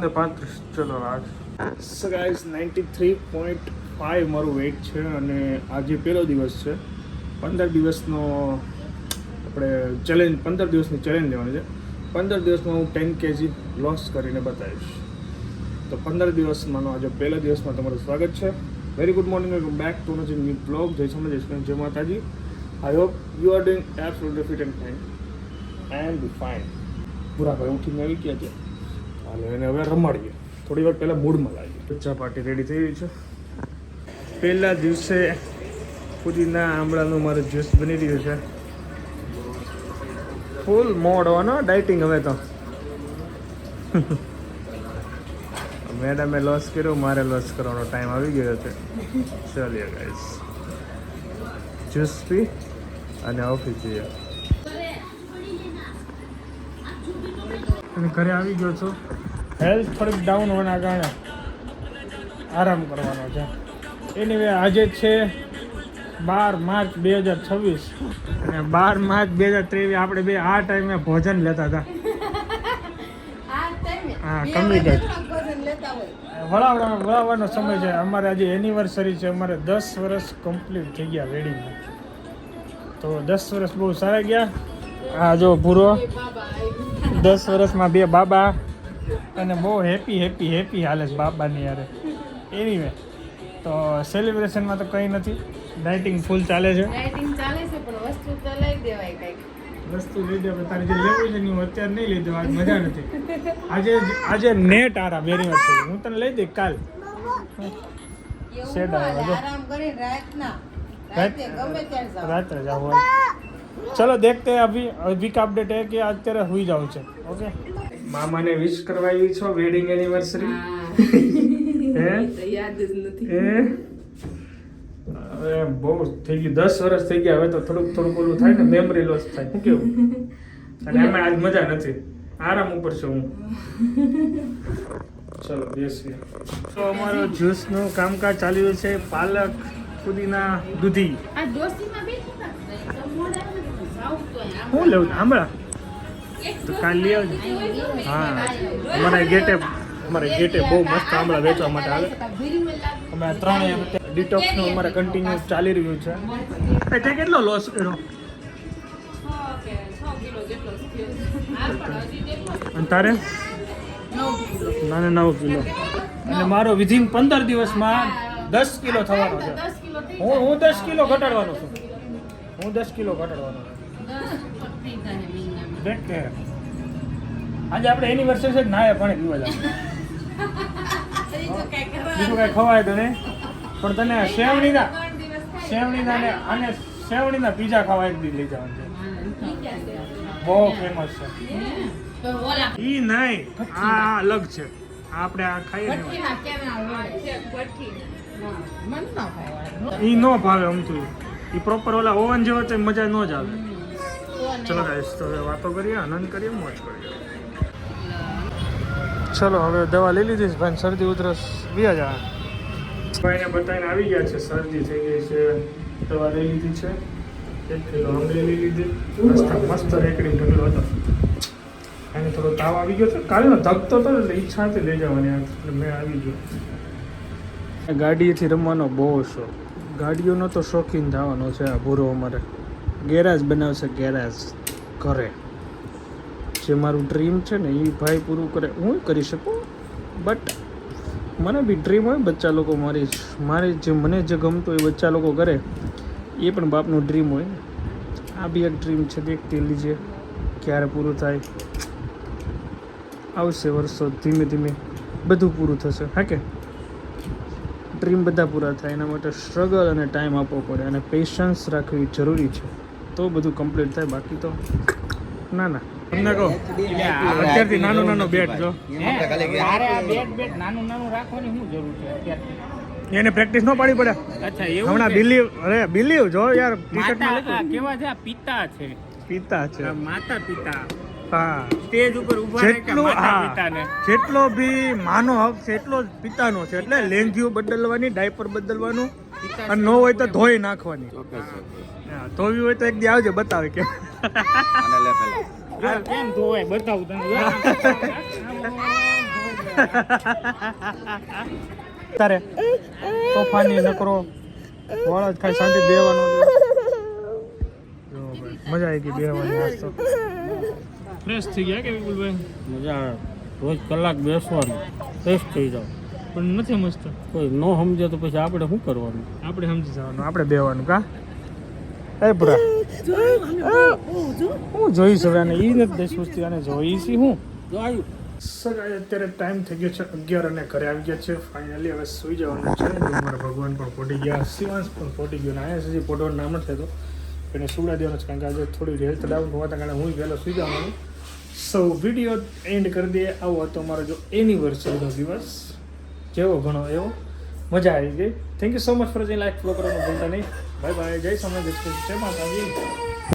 9:35 ચલો આજ so guys 93.5 મારું વેઇટ છે અને આજે પહેલો દિવસ છે 15 દિવસનો આપણે ચેલેન્જ 15 દિવસની ચેલેન્જ લેવાની છે 15 દિવસમાં હું 10 kg લોસ કરીને બતાવીશ તો 15 દિવસમાંનો આજે પહેલા દિવસમાં તમારું સ્વાગત છે very good morning welcome back to another new blog જય સમજ જય માતાજી I hope you are doing absolutely fit and fine and fine પૂરા ભાઈ ઉઠીને આવી ગયા છે હાલો એને હવે રમાડીએ થોડી વાર પહેલાં મૂડમાં લાવીએ ચા પાર્ટી રેડી થઈ ગઈ છે પહેલા દિવસે પુદીના આમળાનું મારું જ્યુસ બની રહ્યું છે ફૂલ મોડ હોવાનો ડાયટિંગ હવે તો મેડમે લોસ કર્યો મારે લોસ કરવાનો ટાઈમ આવી ગયો છે ચાલીએ ગાઈસ જ્યુસ પી અને ઓફિસ જઈએ અને ઘરે આવી ગયો છું હેલ્થ થોડીક ડાઉન હોવાના કારણે આરામ કરવાનો છે એની વે આજે છે 12 માર્ચ 2026 અને 12 માર્ચ 2023 આપણે બે આ ટાઈમે ભોજન લેતા હતા હા કમ્પ્લીટ વળાવવાનો સમય છે અમારે આજે એનિવર્સરી છે અમારે 10 વર્ષ કમ્પ્લીટ થઈ ગયા વેડિંગમાં તો 10 વર્ષ બહુ સારા ગયા આ જો પૂરો 10 વર્ષમાં બે બાબા અને બહુ હેપી હાલે છે બાબાની યારે એનીવે તો સેલિબ્રેશનમાં તો કંઈ નથી ડાયટિંગ ફૂલ ચાલે છે પણ વસ્તુ તો લઈ દેવાય કંઈક વસ્તુ લઈ દેવાય તારે જે લેવું છે હું અત્યારે નહીં લઈ દેવા મજા નથી આજે નેટ આરામ વેરી મચ હું તને લઈ દઈ કાલ આરામ કરી રાત્રે જાવ ચલો દેખતે અભી કા અપડેટ હે કે અત્યારે હુઈ જાવ છે ઓકે મામાને વિશ કરવા આવી છો વેડિંગ એનિવર્સરી હે યાદ જ નથી હવે બહુ થઈ ગયું 10 વર્ષ થઈ ગયા હવે તો થોડુંક ઓલું થાય ને મેમરી લોસ થાય શું કેવું અને એમાં આજ મજા નથી આરામ ઉપર છું હું ચલો બેસીએ તો અમારો જ્યુસનું કામકાજ ચાલી રહ્યું છે પાલક પુદીના દૂધી આ દોસ્તીમાં બેઠી હું લેવું આંબળા તો કાલ લઈ આવજો હા અમારા ગેટે બહુ મસ્ત આંબળા વેચવા માટે આવે અમે 3 ડિટોક્સનું અમારે કન્ટિન્યુ ચાલી રહ્યું છે તે કેટલો લોસ કર્યો 6 કિલો જેટલો અને તારે 9 કિલો અને મારો વિધિન 15 દિવસમાં 10 કિલો થવાનો છે હું 10 કિલો ઘટાડવાનો છું દેખતે આજે આપણે એનિવર્સરી છે નાય પાણી પીવા જાવ બીજું કઈ ખવાય તો નહીં પણ તને સેવણીના પીઝા ખાવા એક દી લઈ જવાનું છે બહુ ફેમસ છે ઈ નહીં આ અલગ છે આપણે આ ખાઈએ ને ઈ નો ભાવે અમથું ઈ પ્રોપર ઓલા ઓવન જેવો તો મજા ન જ આવે ચલો ગાઈસ તો હવે વાતો કરીએ આનંદ કરીએ મોજ કરીએ ચલો હવે દવા લઈ લીધી છે ભાઈ શરદી ઉધરસ વ્યા જા ભાઈને બતાવીને આવી ગયા છે શરદી થઈ ગઈ છે દવા લઈ લીધી છે 1 કિલો આંબલી લઈ લીધી મસ્ત રેકડી ઢગલો હતો એને થોડો તાવ આવી ગયો છે કાલનો ધકતો હતો એટલે ઈચ્છા હતી લઈ જવાની એટલે મેં આવી ગયો ગાડીએથી રમવાનો બહુ શોખ ગાડીઓનો તો શોખીન થવાનો છે આ ભૂરો અમારે ગેરાજ બનાવશે ગેરાજ ઘરે જે મારું ડ્રીમ છે ને એ ભાઈ પૂરું કરે હું કરી શકું બટ મને બી ડ્રીમ હોય બચ્ચા લોકો મારી જે મને જે ગમતું એ બચ્ચા લોકો કરે એ પણ બાપનું ડ્રીમ હોય આ બી એક ડ્રીમ છે દેખતી લીજીએ ક્યારે પૂરું થાય આવશે વર્ષો ધીમે ધીમે બધું પૂરું થશે હા કે ડ્રીમ બધા પૂરા થાય એના માટે સ્ટ્રગલ અને ટાઈમ આપવો પડે અને પેશન્સ રાખવી જરૂરી છે તો બધું કમ્પ્લીટ થાય બાકી તો ના તમને કહો અત્યારથી નાનો બેટ જો નાનું રાખવાની શું જરૂર છે અત્યારથી એને પ્રેક્ટિસ ન પાડી પડે અચ્છા એવું હમણાં બિલીવ જો યાર ક્રિકેટમાં કેવા છે પિતા છે માતા પિતા હા સ્ટેજ ઉપર ઊભા રહે કે માતા પિતાને જેટલો બી માનો હક છે એટલો જ પિતાનો છે એટલે લેંઘીઓ બદલવાની ડાયપર બદલવાનું અને ન હોય તો ધોઈ નાખવાની ધોવી હોય તો એક દી આવજે બતાવે કે કેમ ધોવાય બતાવું તને તારે તોફાની નકરો વાળ જ ખાઈ શાંતિ બેવાનું મજા આવી ગઈ બેવાની આજ તો ફ્રેશ થઈ ગયા કે વિપુલભાઈ મજા આવે રોજ કલાક બેસવાનું ફ્રેશ થઈ જાવ પણ નથી મસ્ત કોઈ ન સમજે તો પછી આપણે શું કરવાનું આપણે સમજી જવાનું આપણે બેવાનું કા એ પૂરા હું જોઈશ હવે અને એ નથી દસ વસ્તી અને જોઈશ હું જો આવ્યું સર અત્યારે ટાઈમ થઈ ગયો છે 11 અને ઘરે આવી ગયા છે ફાઇનલી હવે સુઈ જવાનું છે મારા ભગવાન પણ પોટી ગયા શિવાંશ પણ પોટી ગયો ને અહીંયા સુધી પોટવાનું નામ નથી થતું એને સુવડા દેવાનું છે કારણ કે આજે થોડી હેલ્થ ડાઉન હોવાના કારણે હું વહેલો સુઈ જવાનું સો વિડીયો એન્ડ કરી દઈએ આવો હતો અમારો જો એનિવર્સરીનો દિવસ જેવો ઘણો એવો મજા આવી ગઈ thank you so much for like follow કરવાનું ભૂલતા નહીં બાય બાય જય સ્વામિનારાયણ જય માતાજી